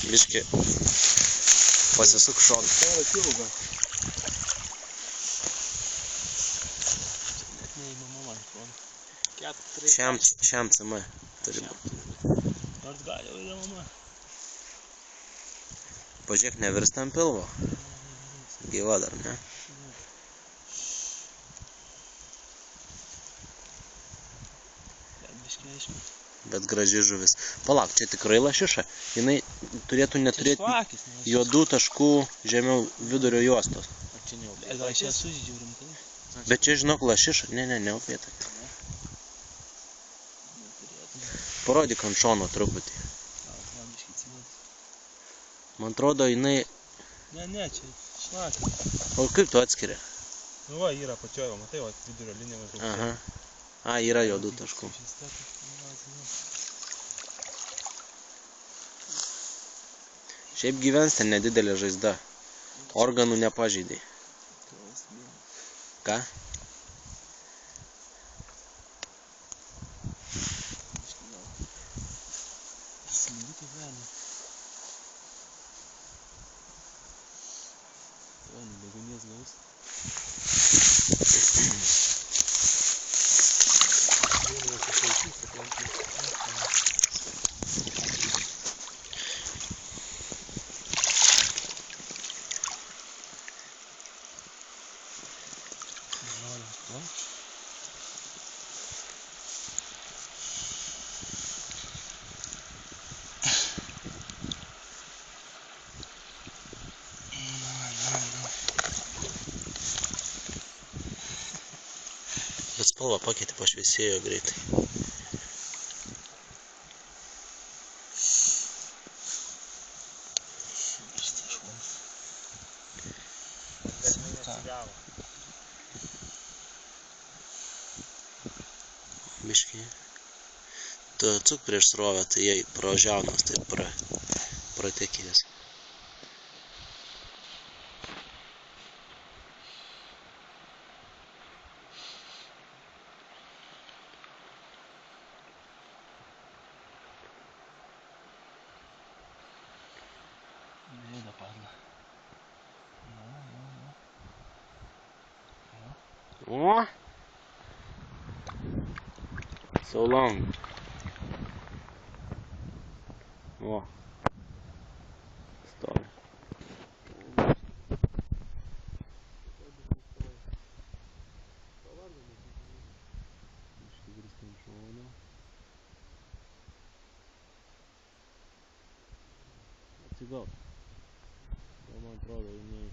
Biški pasisuk šoną. Šiam CM turi būti. Nors gali jau yra mama. Pažiūrėk, nevirsta ant pilvo. Gyva dar, ne? Biškai aišku. Bet graži žuvis. Palauk, čia tikrai lašiša. Jinai turėtų neturėti juodų taškų žemiau vidurio juostos. Gal aš ją sužydžiau rimtai? Bet čia, žinok, lašiša. Ne, neupėta. Parodyk ant šono truputį. Man atrodo, jinai... Ne, čia šlaka. O kaip tu atskiri? Nu va, yra pačioj, matai, va, vidurio linija maždaug. Aha. A, yra juodų taškų. Šiaip gyvens ten nedidelė žaizda. Organų nepažeidai. Ką? Slidikė velė. O, degunės gaus. Bet spalva pakeitė, pašviesėjo greitai. Biški. Tu atsuk prieš srovę, tai jai pro žiaunas taip pratekės. Nejuda padla. O! So long. O. Stovi. Atsigauk. Man atrodo, jinai